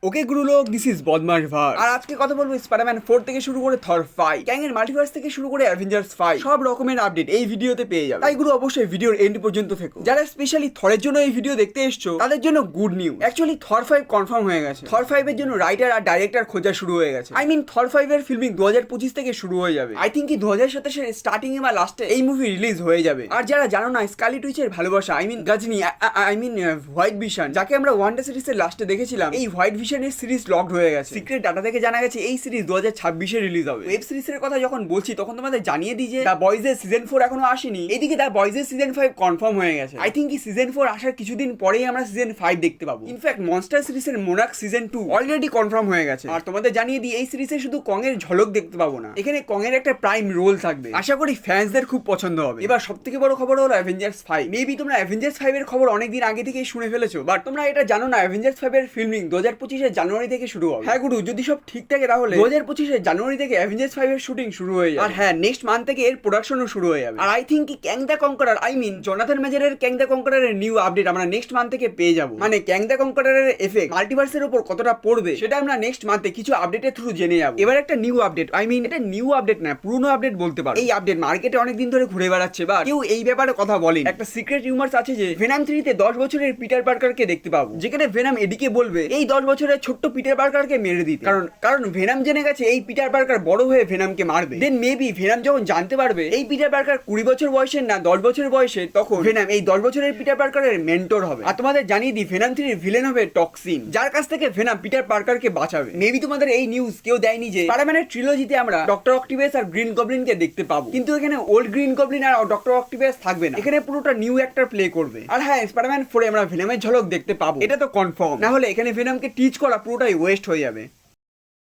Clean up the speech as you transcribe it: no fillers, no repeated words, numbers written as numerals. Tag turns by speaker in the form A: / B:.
A: ওকে গুরু লোক, this is বদমাশ verse. আর আজকে কথা বলবো স্পাইডারম্যান 4 থেকে শুরু করে থর 5, ক্যাং এর মাল্টিভার্স থেকে শুরু করে অ্যাভেঞ্জার্স 5 সব রকমের আপডেট এই ভিডিওতে পেয়ে যাবে। তাই গুরু অবশ্যই ভিডিওর এন্ড পর্যন্ত থেকো। যারা স্পেশালি থরের জন্য এই ভিডিও দেখতে এসছো তাদের জন্য গুড নিউজ। অ্যাকচুয়ালি থর 5 কনফার্ম হয়ে গেছে। থর 5 এর জন্য রাইটার আর ডাইরেক্টর খোঁজা শুরু হয়ে গেছে। আই মিন থর 5 এর ফিল্মিং 2025 থেকে শুরু হয়ে যাবে। আই থিংক কি 2027 এর স্টার্টিং এ বা লাস্টে এই মুভি রিলিজ হয়ে যাবে। আর যারা জানো না, স্কারলেট উইচের ভালোবাসা, আই মিন গাজনি, আই মিন হোয়াইট ভিশন, যাকে আমরা ওয়ান্ডা সিরিজের লাস্টে দেখেছিলাম, এই হোয়াইট ভিশনের সিরিজ লকড হয়ে গেছে। সিক্রেট ডাটা থেকে জানা গেছে এই সিরিজ 2026 এ রিলিজ হবে। ওয়েব সিরিজের কথা যখন বলছি তখন তোমাদের জানিয়ে দিই যে দ্য বয়েজ এর সিজন 4 এখনো আসেনি। এদিকে দ্য বয়েজ এর সিজন 5 কনফার্ম হয়ে গেছে। আই থিংক কি সিজন 4 আসার কিছুদিন পরেই আমরা সিজন 5 দেখতে পাবো। ইনফ্যাক্ট মনস্টার সিরিজের মোনাক সিজন 2 অলরেডি কনফার্ম হয়ে গেছে। আর তোমাদের জানিয়ে দিই এই সিরিজে শুধু কং এর ঝলক দেখতে পাবো না, এখানে কং এর একটা প্রাইম রোল থাকবে। আশা করি ফ্যান্সদের খুব পছন্দ হবে। এবার সবথেকে বড় খবর হলো অ্যাভেঞ্জার্স 5। মেবি তোমরা অ্যাভেঞ্জার্স 5 এর খবর অনেকদিন আগে থেকেই শুনে ফেলেছো, বাট তোমরা এটা জানো না অ্যাভেঞ্জার্স 5 এর ফিল্মিং 2025 এর জানুয়ারি থেকে শুরু হবে। হ্যাঁ গুরু, যদি সব ঠিক থাকে তাহলে 2025 এর জানুয়ারি থেকে অ্যাভেঞ্জার্স 5 এর শুটিং শুরু হয়ে যাবে। আর হ্যাঁ, নেক্সট মান্থ থেকে এর প্রোডাকশনও শুরু হয়ে যাবে। আর আই থিংক কি Kang the Conqueror, I mean Jonathan মেজরের ক্যাং দ্য কনকারারের নিউ আপডেট আমরা নেক্সট মান্থ থেকে পেয়ে যাব। মানে ক্যাং দ্য কনকারারের এফেক্ট মাল্টিভার্সের উপর কতটা পড়বে সেটা আমরা নেক্সট মান্থে কিছু আপডেটের থ্রু জেনে যাব। এবার একটা নিউ আপডেট, আই মিন এটা নিউ আপডেট না, পুরনো আপডেট বলতে পারো। এই আপডেট মার্কেটে অনেকদিন ধরে ঘুরে বেড়াচ্ছে, বা কেউ এই ব্যাপারে কথা বলে। একটা সিক্রেট রিউমার্স আছে যে ভেনাম 3 তে 10 বছরের পিটার পার্কারকে দেখতে পাবো, যেখানে ভেনাম এদিকে বলবে এই 10 বছরের ছোট্ট পিটার পার্কারকে মেরে দিতে। কারণ ভেনাম জেনে গেছে এই পিটার পার্কার বড় হয়ে ভেনামকে মারবে। দেন মেবি ভেনাম যখন জানতে পারবে এই পিটার পার্কার 20 বছর বয়সের না 10 বছর বয়সের, তখন ভেনাম এই 10 বছরের পিটার পার্কারের মেন্টর হবে। আর তোমাদের জানিয়ে দিই ভেনাম 3 এর ভিলেন হবে টক্সিন, যার কাছ থেকে ভেনাম পিটার পার্কারকে বাঁচাবে। মেবি তোমাদের এই নিউজ কেউ দেয়নি যে স্পাইডারম্যানের ট্রিলজিতে আমরা ডক্টর অক্টোপাস আর গ্রিন গবলিনকে দেখতে পাবো, কিন্তু এখানে ওল্ড গ্রিন গবলিন আর ডক্টর অক্টোপাস থাকবে না, এখানে পুরোটা নিউ অ্যাক্টর প্লে করবে। আর হ্যাঁ, স্পাইডারম্যান 4 এ আমরা ভেনামের ঝলক দেখতে পাবো, এটা তো কনফার্ম। না হলে এখানে ভেনামকে টিচ করা পুরোটাই ওয়েস্ট হয়ে যাবে।